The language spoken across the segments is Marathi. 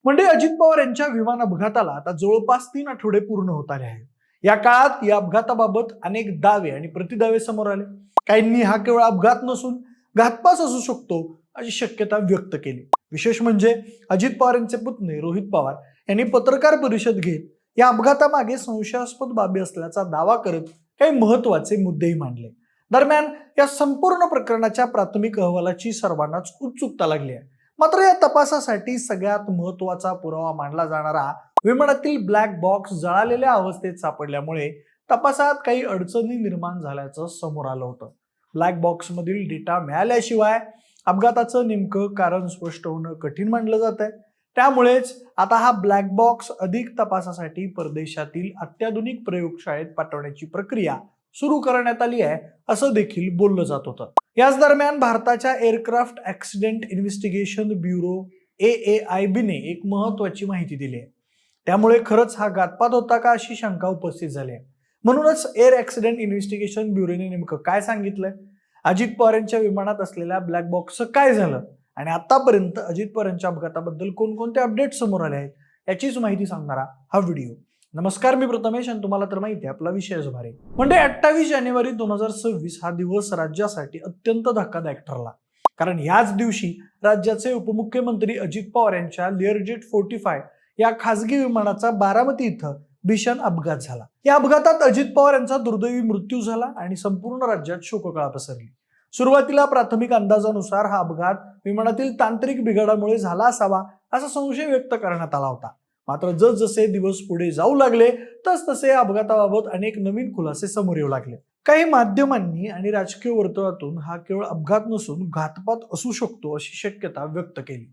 म्हणजे अजित पवार यांच्या विमान अपघाताला आता जवळपास 3 आठवडे पूर्ण होत आले आहेत. या काळात या अपघाताबाबत अनेक दावे आणि प्रतिदावे समोर आले. काहींनी हा केवळ अपघात नसून घातपात असू शकतो अशी शक्यता व्यक्त केली. विशेष म्हणजे अजित पवार यांचे पुतणे रोहित पवार यांनी पत्रकार परिषद घेत या अपघातामागे संशयास्पद बाबी असल्याचा दावा करत काही महत्वाचे मुद्देही मांडले. दरम्यान या संपूर्ण प्रकरणाच्या प्राथमिक अहवालाची सर्वांनाच उत्सुकता लागली आहे. मात्र या तपासासाठी सगळ्यात महत्वाचा पुरावा मानला जाणारा विमानातील ब्लॅक बॉक्स जळालेल्या अवस्थेत सापडल्यामुळे तपासात काही अडचणी निर्माण झाल्याचं समोर आलं होतं. ब्लॅक बॉक्स मधील डेटा मिळाल्याशिवाय अपघाताचं नेमकं कारण स्पष्ट होणं कठीण मानलं जात आहे. त्यामुळेच आता हा ब्लॅक बॉक्स अधिक तपासासाठी परदेशातील अत्याधुनिक प्रयोगशाळेत पाठवण्याची प्रक्रिया सुरू करण्यात आली आहे असं देखील बोललं जात होतं. याच दरम्यान भारताच्या aircraft accident investigation bureau AAIB ने एक महत्वाची माहिती दिली आहे. त्यामुळे खरंच हा घातपात होता का अशी शंका उपस्थित झाली आहे. म्हणूनच एअर ऍक्सिडेंट इन्व्हेस्टिगेशन ब्युरोने नेमकं काय सांगितलंय, अजित पवार यांच्या विमानात असलेल्या ब्लॅक बॉक्सचं काय झालं आणि आतापर्यंत अजित पवार यांच्या अपघाताबद्दल कोणकोणते अपडेट समोर आले आहेत याचीच माहिती सांगणारा हा व्हिडिओ. नमस्कार, मी प्रथमेश आणि तुम्हाला तर माहिती आहे आपला विषयच भारी. म्हणजे 28 जानेवारी 2026 हा दिवस राज्यासाठी अत्यंत धक्कादायक ठरला. कारण याच दिवशी राज्याचे उपमुख्यमंत्री अजित पवार यांच्या लिअरजेट 45 या खासगी विमानाचा बारामती इथं भीषण अपघात झाला. या अपघातात अजित पवार यांचा दुर्दैवी मृत्यू झाला आणि संपूर्ण राज्यात शोककळा पसरली. सुरुवातीला प्राथमिक अंदाजानुसार हा अपघात विमानातील तांत्रिक बिघाडामुळे झाला असावा असा संशय व्यक्त करण्यात आला होता. मात्र जसजसे दिवस पुढे जाऊ लागले तसतसे अपघाताबाबत अनेक नवीन खुलासे समोर येऊ लागले. काही माध्यमांनी आणि राजकीय वर्तुळातून हा केवळ अपघात नसून घातपात असू शकतो अशी शक्यता व्यक्त केली.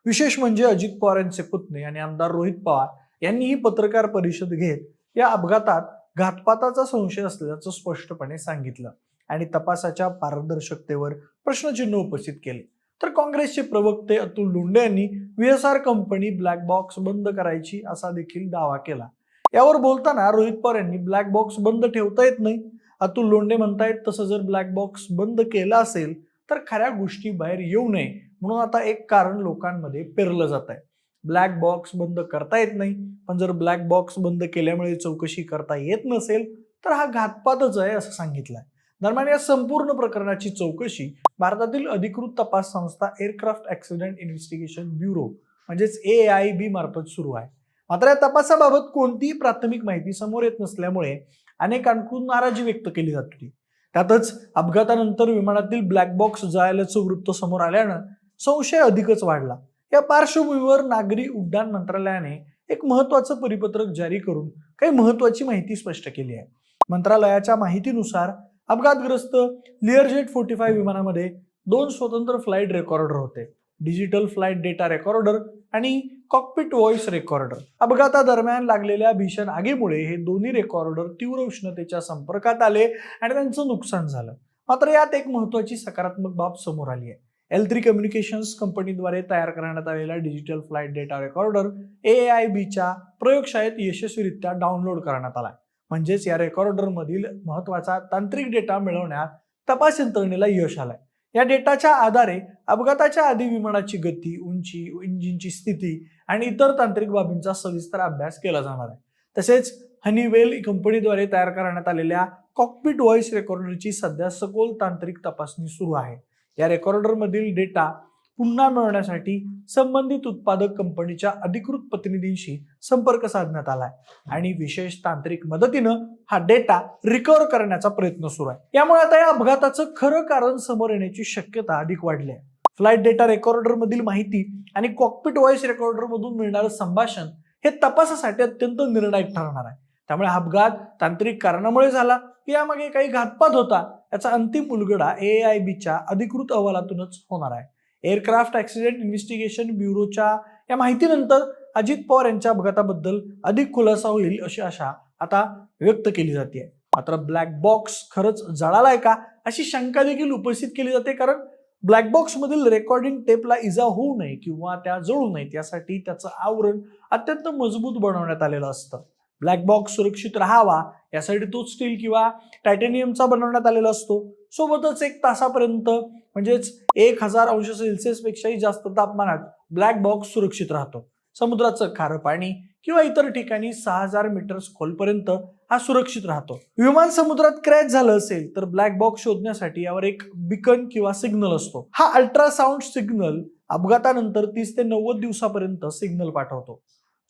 विशेष म्हणजे अजित पवार यांचे पुतणे आणि आमदार रोहित पवार यांनीही पत्रकार परिषद घेत या अपघातात घातपाताचा संशय असल्याचं स्पष्टपणे सांगितलं आणि तपासाच्या पारदर्शकतेवर प्रश्नचिन्ह उपस्थित केले. तर काँग्रेसचे प्रवक्ते अतुल लोंढे यांनी VSR कंपनी ब्लॅक बॉक्स बंद करायची असा देखील दावा केला. यावर बोलताना रोहित पवार यांनी ब्लॅक बॉक्स बंद ठेवता येत नाही. अतुल लोंढे म्हणतायत तसं जर ब्लॅक बॉक्स बंद केला असेल तर खऱ्या गोष्टी बाहेर येऊ नये म्हणून आता एक कारण लोकांमध्ये पेरलं जात आहे. ब्लॅक बॉक्स बंद करता येत नाही, पण जर ब्लॅक बॉक्स बंद केल्यामुळे चौकशी करता येत नसेल तर हा घातपातच आहे असं सांगितलंय. दरम्यान या संपूर्ण प्रकरणाची चौकशी भारतातील अधिकृत तपास संस्था एअरक्राफ्ट ऍक्सिडेंट इन्व्हेस्टिगेशन ब्युरो म्हणजेच AAIB मार्फत सुरू आहे. मात्र या तपासाबाबत कोणतीही प्राथमिक माहिती समोर येत नसल्यामुळे अनेकांकडून नाराजी व्यक्त केली जात होती. त्यातच अपघातानंतर विमानातील ब्लॅक बॉक्स जळाल्याचं वृत्त समोर आल्यानं संशय अधिकच वाढला. या पार्श्वभूमीवर नागरी उड्डाण मंत्रालयाने एक महत्वाचं परिपत्रक जारी करून काही महत्वाची माहिती स्पष्ट केली आहे. मंत्रालयाच्या माहितीनुसार अपघातग्रस्त लिअरजेट 45 विमानामध्ये 2 स्वतंत्र फ्लाईट रेकॉर्डर होते, डिजिटल फ्लाईट डेटा रेकॉर्डर आणि कॉकपिट व्हॉइस रेकॉर्डर. अपघातादरम्यान लागलेल्या भीषण आगीमुळे हे दोन्ही रेकॉर्डर तीव्र उष्णतेच्या संपर्कात आले आणि त्यांचं नुकसान झालं. मात्र यात एक महत्वाची सकारात्मक बाब समोर आली आहे. L3 कम्युनिकेशन्स कंपनीद्वारे तयार करण्यात आलेला डिजिटल फ्लाईट डेटा रेकॉर्डर AAIBच्या प्रयोगशाळेत यशस्वीरित्या डाउनलोड करण्यात आला. म्हणजेच या रेकॉर्डर मधील महत्वाचा तांत्रिक डेटा मिळवण्यात तपास यंत्रणेला यश आलंय. या डेटाच्या आधारे अपघाताच्या आधी विमानाची गती, उंची, इंजिनची स्थिती आणि इतर तांत्रिक बाबींचा सविस्तर अभ्यास केला जाणार आहे. तसेच हनीवेल कंपनीद्वारे तयार करण्यात आलेल्या कॉकपिट व्हॉइस रेकॉर्डरची सध्या सखोल तांत्रिक तपासणी सुरू आहे. या रेकॉर्डर मधील डेटा पुन्हा मिळवण्यासाठी संबंधित उत्पादक कंपनीच्या अधिकृत प्रतिनिधींशी संपर्क साधण्यात आलाय आणि विशेष तांत्रिक मदतीनं हा डेटा रिकव्हर करण्याचा प्रयत्न सुरू आहे. यामुळे आता या अपघाताचं खरं कारण समोर येण्याची शक्यता अधिक वाढली आहे. फ्लाईट डेटा रेकॉर्डर मधील माहिती आणि कॉकपिट व्हॉइस रेकॉर्डर मधून मिळणारं संभाषण हे तपासासाठी अत्यंत निर्णायक ठरणार आहे. त्यामुळे हा अपघात तांत्रिक कारणामुळे झाला की यामागे काही घातपात होता याचा अंतिम उलगडा AAIBच्या अधिकृत अहवालातूनच होणार आहे. एअरक्राफ्ट ऍक्सिडेंट इन्व्हेस्टिगेशन ब्युरोच्या या माहितीनंतर अजित पवार यांच्या अपघाताबद्दल अधिक खुलासा होईल अशी आशा आता व्यक्त केली जाते. मात्र ब्लॅक बॉक्स खरंच जळालाय का अशी शंका देखील उपस्थित केली जाते. कारण ब्लॅक बॉक्स मधील रेकॉर्डिंग टेपला इजा होऊ नये किंवा त्या जळू नयेत यासाठी त्याचं आवरण अत्यंत मजबूत बनवण्यात आलेलं असतं. ब्लॅक बॉक्स सुरक्षित राहावा यासाठी तो स्टील किंवा टायटेनियमचा बनवण्यात आलेला असतो. सोबतच 1 तासापर्यंत म्हणजेच 1000 अंश सेल्सिअस पेक्षाही जास्त तापमानात ब्लॅक बॉक्स सुरक्षित राहतो. समुद्राचं खारं पाणी किंवा इतर ठिकाणी 6000 मीटर्स खोलपर्यंत हा सुरक्षित राहतो. विमान समुद्रात क्रॅश झालं असेल तर ब्लॅक बॉक्स शोधण्यासाठी यावर एक बिकन किंवा सिग्नल असतो. हा अल्ट्रासाऊंड सिग्नल अपघातानंतर 30 ते 90 दिवसापर्यंत सिग्नल पाठवतो.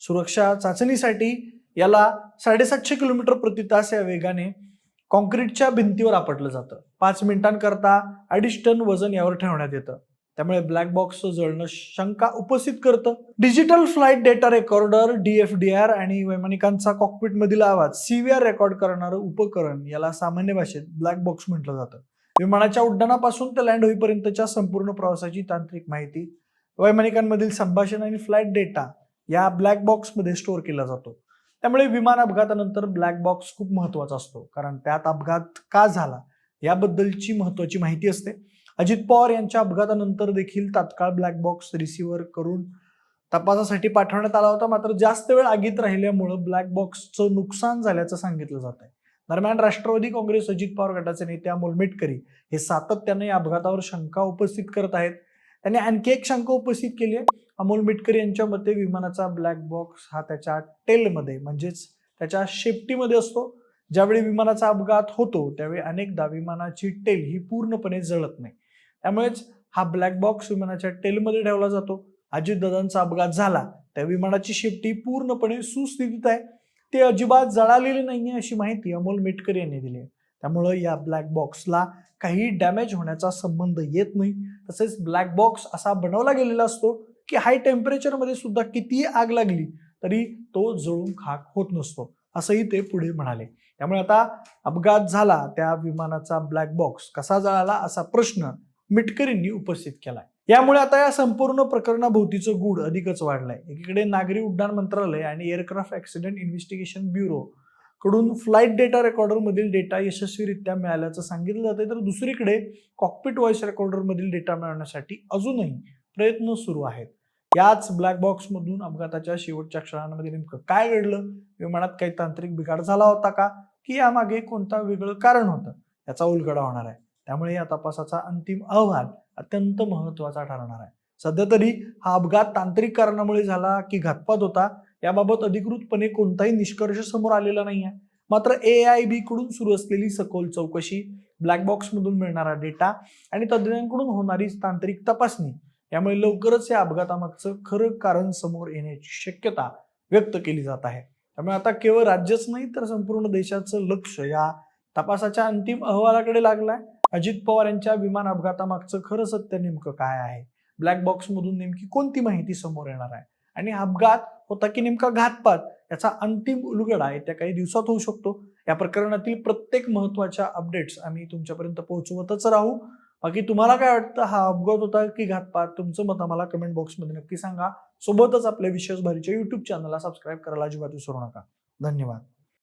सुरक्षा चाचणीसाठी याला 750 किलोमीटर प्रति तास या वेगाने कॉन्क्रीटच्या भिंतीवर आपटलं जातं. 5 मिनिटांकरता 2.5 टन वजन यावर ठेवण्यात येतं. त्यामुळे ब्लॅक बॉक्सचं जळणं शंका उपस्थित करतं. Digital flight data recorder DFDR आणि वैमानिकांचा कॉकपिट मधील आवाज CVR रेकॉर्ड करणारं उपकरण याला सामान्य भाषेत ब्लॅक बॉक्स म्हटलं जातं. विमानाच्या उड्डाणापासून ते लँड होईपर्यंतच्या संपूर्ण प्रवासाची तांत्रिक माहिती, वैमानिकांमधील संभाषण आणि फ्लाईट डेटा या ब्लॅक बॉक्समध्ये स्टोअर केला जातो. त्यामुळे विमान अपघातानंतर ब्लॅक बॉक्स खूप महत्वाचा असतो, कारण त्यात अपघात का झाला याबद्दलची महत्वाची माहिती असते. अजित पवार यांच्या अपघातानंतर देखील तात्काळ ब्लॅक बॉक्स रिसिव्हर करून तपासासाठी पाठवण्यात आला होता. मात्र जास्त वेळ आगीत राहिल्यामुळे ब्लॅक बॉक्सचं नुकसान झाल्याचं सांगितलं जात आहे. दरम्यान राष्ट्रवादी काँग्रेस अजित पवार गटाचे नेते अमोल मिटकरी हे सातत्याने या अपघातावर शंका उपस्थित करत आहेत. त्यांनी आणखी एक शंका उपस्थित केली आहे. अमोल मिटकरी यांच्या मते विमानाचा ब्लॅक बॉक्स हा त्याच्या टेलमध्ये म्हणजेच त्याच्या शेफ्टीमध्ये असतो. ज्यावेळी विमानाचा अपघात होतो त्यावेळी अनेकदा विमानाची टेल ही पूर्णपणे जळत नाही. त्यामुळेच हा ब्लॅक बॉक्स विमानाच्या टेलमध्ये ठेवला जातो. अजितदादांचा अपघात झाला त्या विमानाची शेफ्टी पूर्णपणे सुस्थितीत आहे, ते अजिबात जळालेले नाहीये अशी माहिती अमोल मिटकरी यांनी दिली आहे. त्यामुळे या ब्लॅक बॉक्सला काही डॅमेज होण्याचा संबंध येत नाही. तसेच ब्लॅक बॉक्स असा बनवला गेलेला असतो की हाय टेम्परेचरमध्ये सुद्धा कितीही आग लागली तरी तो जळून खाक होत नसतो, असंही ते पुढे म्हणाले. त्यामुळे आता अपघात झाला त्या विमानाचा ब्लॅक बॉक्स कसा जळाला असा प्रश्न मिटकरींनी उपस्थित केलाय. यामुळे आता या संपूर्ण प्रकरणाभोवतीचं गूढ अधिकच वाढलंय. एकीकडे नागरी उड्डाण मंत्रालय आणि एअरक्राफ्ट ऍक्सिडेंट इन्व्हेस्टिगेशन ब्युरो कडून फ्लाईट डेटा रेकॉर्डर मधील डेटा यशस्वीरित्या मिळाल्याचं सांगितलं जाते, तर दुसरीकडे कॉकपिट व्हॉइस रेकॉर्डर मधील डेटा मिळवण्यासाठी अजूनही प्रयत्न सुरू आहेत. याच ब्लॅक बॉक्स मधून अपघाताच्या शेवटच्या क्षणांमध्ये नेमकं काय घडलं, विमानात काही तांत्रिक बिघाड झाला होता का, की यामागे कोणता वेगळं कारण होतं, याचा उलगडा होणार आहे. त्यामुळे या तपासाचा अंतिम अहवाल अत्यंत महत्वाचा ठरणार आहे. सध्या तरी हा अपघात तांत्रिक कारणामुळे झाला की घातपात होता याबाबत अधिकृतपणे कोणताही निष्कर्ष समोर आलेला नाही आहे. मात्र AIB कडून सुरू असलेली सखोल चौकशी, ब्लॅक बॉक्स मधून मिळणारा डेटा आणि तज्ज्ञांकडून होणारी तांत्रिक तपासणी यामुळे लवकरच या अपघातामागचं खरं कारण समोर येण्याची शक्यता व्यक्त केली जात आहे. त्यामुळे आता केवळ राज्यच नाही तर संपूर्ण देशाचं लक्ष या तपासाच्या अंतिम अहवालाकडे लागलाय. अजित पवार यांच्या विमान अपघातामागचं खरं सत्य नेमकं काय आहे, ब्लॅक बॉक्स मधून नेमकी कोणती माहिती समोर येणार आहे आणि अपघात होता की नेमका घातपात याचा अंतिम उलगडा येत्या काही दिवसात होऊ शकतो. या प्रकरणातील प्रत्येक महत्वाच्या अपडेट्स आम्ही तुमच्यापर्यंत पोहोचवतच राहू. बाकी तुम्हाला काय वाटतं, हा अपघात होता की घातपात, तुमचं मत आम्हाला कमेंट बॉक्समध्ये नक्की सांगा. सोबतच आपल्या विशेष भारीच्या YouTube चॅनलला सबस्क्राईब करायला अजिबात विसरू नका. धन्यवाद.